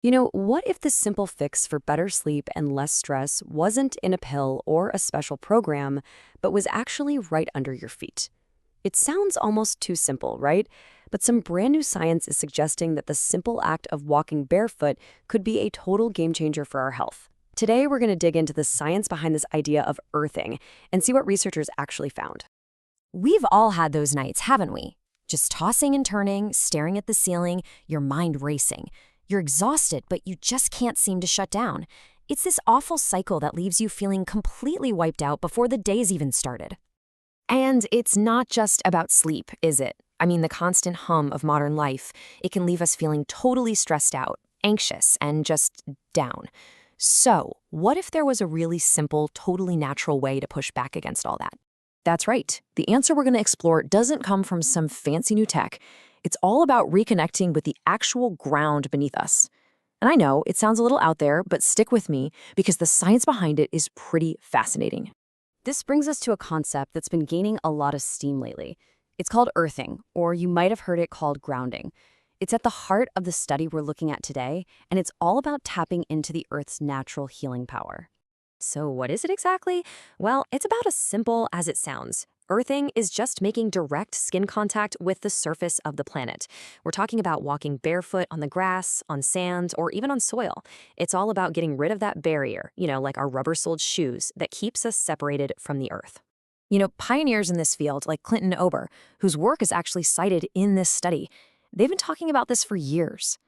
What if the simple fix for better sleep and less stress wasn't in a pill or a special program, but was actually right under your feet? It sounds almost too simple, right? But some brand new science is suggesting that the simple act of walking barefoot could be a total game changer for our health. Today, we're going to dig into the science behind this idea of earthing and see what researchers actually found. We've all had those nights, haven't we? Just tossing and turning, staring at the ceiling, your mind racing. You're exhausted, but you just can't seem to shut down. It's this awful cycle that leaves you feeling completely wiped out before the day's even started. And it's not just about sleep, is it? I mean, the constant hum of modern life, it can leave us feeling totally stressed out, anxious, and just down. So, what if there was a really simple, totally natural way to push back against all that? That's right. The answer we're going to explore doesn't come from some fancy new tech. It's all about reconnecting with the actual ground beneath us. And I know it sounds a little out there, but stick with me because the science behind it is pretty fascinating. This brings us to a concept that's been gaining a lot of steam lately. It's called earthing, or you might have heard it called grounding. It's at the heart of the study we're looking at today, and it's all about tapping into the Earth's natural healing power. So what is it exactly? Well, it's about as simple as it sounds. Earthing is just making direct skin contact with the surface of the planet. We're talking about walking barefoot on the grass, on sand, or even on soil. It's all about getting rid of that barrier, like our rubber-soled shoes, that keeps us separated from the Earth. Pioneers in this field, like Clinton Ober, whose work is actually cited in this study, they've been talking about this for years.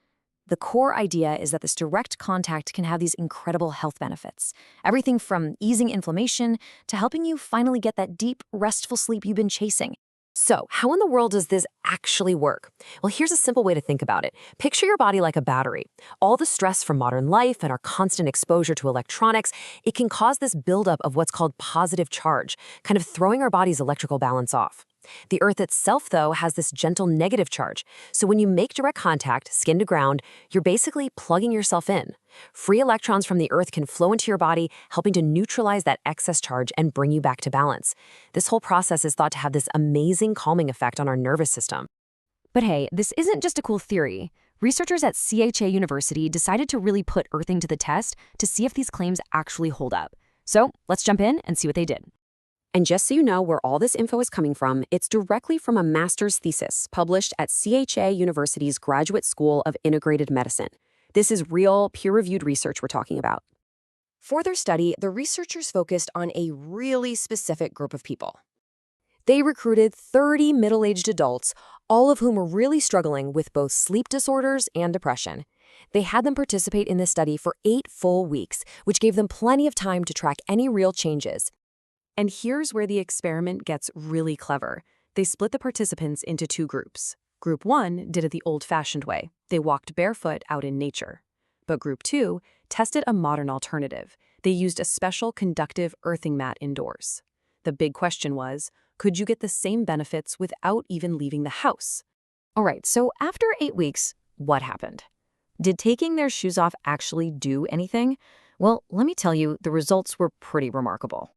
The core idea is that this direct contact can have these incredible health benefits. Everything from easing inflammation to helping you finally get that deep, restful sleep you've been chasing. So, how in the world does this actually work? Well, here's a simple way to think about it. Picture your body like a battery. All the stress from modern life and our constant exposure to electronics, it can cause this buildup of what's called positive charge, kind of throwing our body's electrical balance off. The Earth itself, though, has this gentle negative charge. So when you make direct contact, skin to ground, you're basically plugging yourself in. Free electrons from the Earth can flow into your body, helping to neutralize that excess charge and bring you back to balance. This whole process is thought to have this amazing calming effect on our nervous system. But hey, this isn't just a cool theory. Researchers at CHA University decided to really put earthing to the test to see if these claims actually hold up. So let's jump in and see what they did. And just so you know where all this info is coming from, it's directly from a master's thesis published at CHA University's Graduate School of Integrated Medicine. This is real, peer-reviewed research we're talking about. For their study, the researchers focused on a really specific group of people. They recruited 30 middle-aged adults, all of whom were really struggling with both sleep disorders and depression. They had them participate in this study for 8 full weeks, which gave them plenty of time to track any real changes. And here's where the experiment gets really clever. They split the participants into 2 groups. Group 1 did it the old-fashioned way. They walked barefoot out in nature. But Group 2 tested a modern alternative. They used a special conductive earthing mat indoors. The big question was, could you get the same benefits without even leaving the house? All right, so after 8 weeks, what happened? Did taking their shoes off actually do anything? Well, let me tell you, the results were pretty remarkable.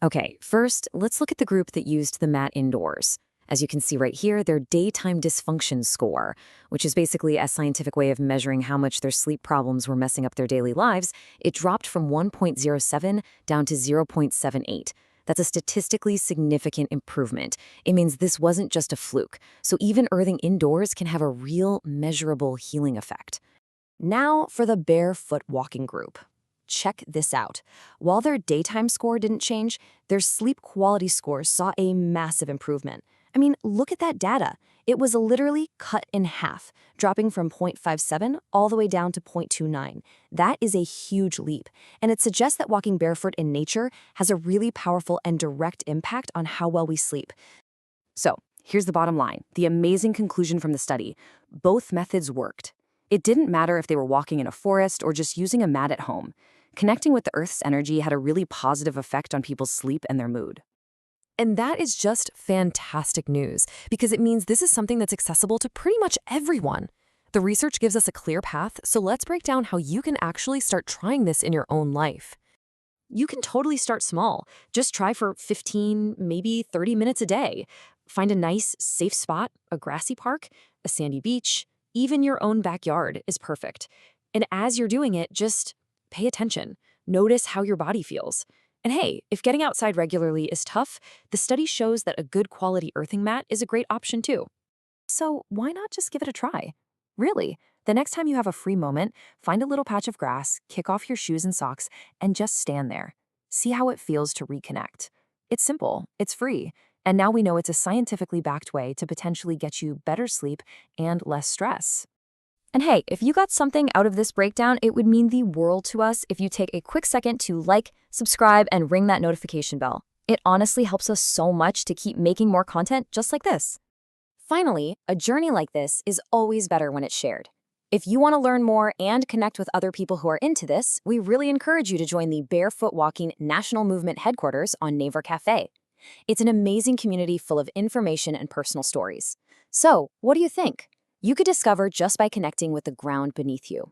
Okay, first, let's look at the group that used the mat indoors. As you can see right here, their daytime dysfunction score, which is basically a scientific way of measuring how much their sleep problems were messing up their daily lives, it dropped from 1.07 down to 0.78. That's a statistically significant improvement. It means this wasn't just a fluke. So even earthing indoors can have a real, measurable healing effect. Now for the barefoot walking group. Check this out. While their daytime score didn't change, their sleep quality score saw a massive improvement. I mean, look at that data. It was literally cut in half, dropping from 0.57 all the way down to 0.29. That is a huge leap, and it suggests that walking barefoot in nature has a really powerful and direct impact on how well we sleep. So, here's the bottom line, the amazing conclusion from the study. Both methods worked. It didn't matter if they were walking in a forest or just using a mat at home. Connecting with the Earth's energy had a really positive effect on people's sleep and their mood. And that is just fantastic news, because it means this is something that's accessible to pretty much everyone. The research gives us a clear path, so let's break down how you can actually start trying this in your own life. You can totally start small. Just try for 15, maybe 30 minutes a day. Find a nice, safe spot, a grassy park, a sandy beach, even your own backyard is perfect. And as you're doing it, just pay attention. Notice how your body feels. And hey, if getting outside regularly is tough, the study shows that a good quality earthing mat is a great option too. So why not just give it a try? Really, the next time you have a free moment, find a little patch of grass, kick off your shoes and socks, and just stand there. See how it feels to reconnect. It's simple, it's free, and now we know it's a scientifically backed way to potentially get you better sleep and less stress. And hey, if you got something out of this breakdown, it would mean the world to us if you take a quick second to like, subscribe, and ring that notification bell. It honestly helps us so much to keep making more content just like this. Finally, a journey like this is always better when it's shared. If you want to learn more and connect with other people who are into this, we really encourage you to join the Barefoot Walking National Movement headquarters on Naver Cafe. It's an amazing community full of information and personal stories. So, what do you think? You could discover just by connecting with the ground beneath you.